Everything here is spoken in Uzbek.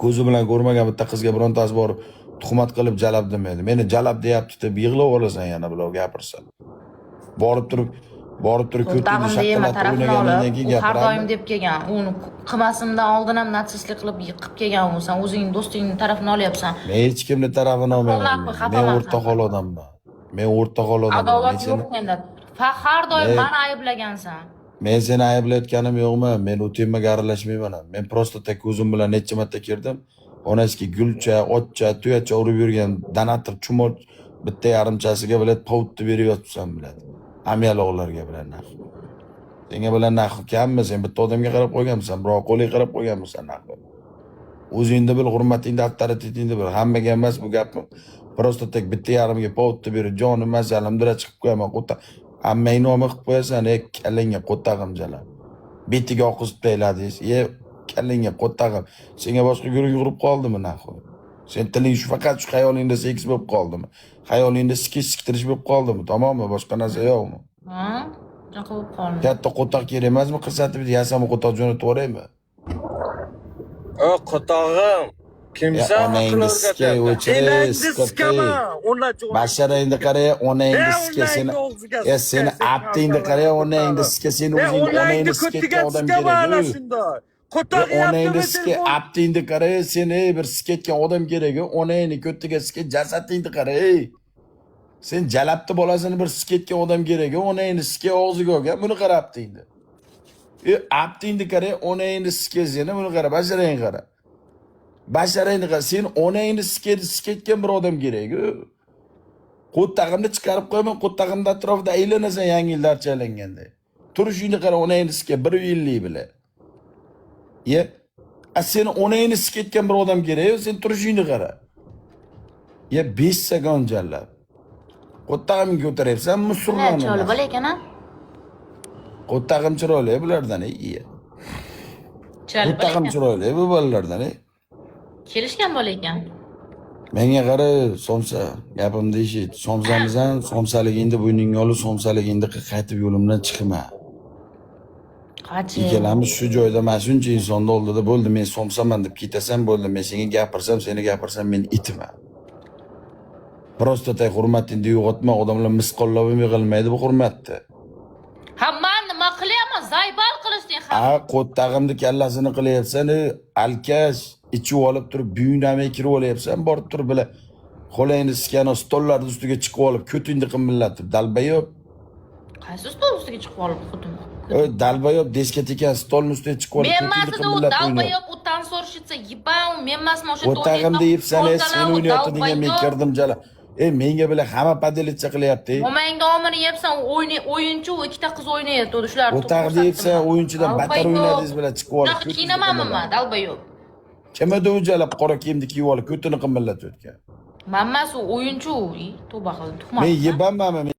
Ko'zi bilan ko'rmagan bitta qizga birontasi borib tuhmat qilib jalab demaydi. Meni jalab deyapti deb yig'lab olasan yana bular gapirsa. Borib turib ko'tingni Tag'in shaqqalatib tarafini o'ynagandan olib, keyin u har doim gapiradi. deb kelgan. Uni qilmasimdan oldin ham natsistlik qilib yiqib kelgan u. Sen o'zing do'stingning tarafini olyapsan. Men hech kimni tarafini olmayman. Men Xafaman. o'rtaqol odamman. Men o'rtaqol odamman. Adolat yo'q menda. Har doim meni ayblagansan. Men seni ayblayotganim yo'qmi? Men u temaga aralashmayman. Men prosta tek o'zim bilan necha marta kirdim. Onasiga gulcha, otcha, tuyacha urib yurgan donator chumol bitta yarimchasiga bilet povutni berib yotibsan biladi. Amyaloqlarga bilan naq. Senga bilan naq kammi? Sen bitta odamga qarab qo'yganmisan, biroq qo'liga qarab qo'yganmisan naq. O'zingni bil, hurmatingni, avtoritetingni bil. Hammaga emas bu gapni. Prosta tek bitta yarimga povutni berib, jonim masalamdira chiqib qo'yaman. Hammang nomi qilib qo'yasan, kallangga qo'ttag'im jala. Betiga oqizib tayladingiz. Kallangga qo'ttag'im. Senga boshqa gurung urib qoldimi naxoy? Sen tiling shu faqat shu xayolingda seks bo'lib qoldimi? Xayolingda siktirish bo'lib qoldimi? Tamommi? Boshqa narsa yo'qmi? Ha? Qanaqa bo'lib qoldi? Katta qo'taq kerak emasmi? Qirsatib yasama qo'taq jo'natib yuboraymi? O qotog'im. Kimsan? Onangni sikay o'chirish. Basharangni qara, onangni sikay seni. Seni aptingni qara, onangni sikay seni o'zing onangni sikayga odam kerak. Onangni sikay aptingni qara, seni bir sikaygan odam kerak. Onangni ko'tiga sikay jasadingni qara. Sen jalabni bolasini bir sikaygan odam kerak. Onangni sikay og'ziga olgan, buni qara aptingni. Aptingni qara, onangni sikay seni, buni qara, basharangni qara. Basharangni qara, sen onangni sikaytgan bir odam kerak. Qo'ttag'imni chiqarib qo'yaman, qo'ttag'imni atrofida aylanasan yangi yilda archalanganda. Turishingni qara, onangni sikay 1.50 bilan. Sen onangni sikaytgan bir odam kerak, sen turishingni qara. 5 sekund jallab. Qo'ttag'imni ko'taryapsan, musulmon. Chiroyli bola ekan-a? Qo'ttag'im chiroyli bulardan, Qo'ttag'im chiroyli bu bolalardan, Kelishgan bola ekan. Menga qara, somsa, gapimni eshit. Somsamizdan, somsaligingni bo'yningga olib, somsaligingni qaytib yo'limdan chiqma. Qachi. Ikkalamiz shu joyda mana shuncha insonni oldida bo'ldi, men somsaman deb ketasan bo'ldi, men senga gapirsam, seni gapirsam men itman. Prosta tay hurmatingni yo'qotma, odamlar misqollab yig'ilmaydi bu hurmatni. Ha, men nima qilyapman? Zaybal qilishding ham. Qo'ttag'imni kallasini qilyapsan, alkash ichib olib turib, buyunamay kirib olyapsan, borib turib bila qo'lingni sikan stollarning ustiga chiqib olib, ko'tingni qimillatib, dalbayob. Qaysi stol ustiga chiqib olib xudim? Dalbayob deskat ekan, stolning ustiga chiqib olib, ko'tingni qimillatib. Dalbayob u tansorshitsa yibam, men emasman o'sha Qo'ttag'imni deyapsan, sen o'ynayotgan degan men kirdim jala. Menga bila hamma padelitcha qilyapti. Momangda omini yebsan, o'yinchi u ikkita qiz o'ynayapti, shular. Qo'ttag' deyapsan, o'yinchidan battar o'ynadingiz bilan chiqib olib. Kiyinamanmi, dalbayob? Kimada o'jalab qora kiyimni kiyib olib, ko'tini qimillatib o'tgan. Mammas u o'yinchi u, tavba qildim, tuhmat. Men yebanmanmi?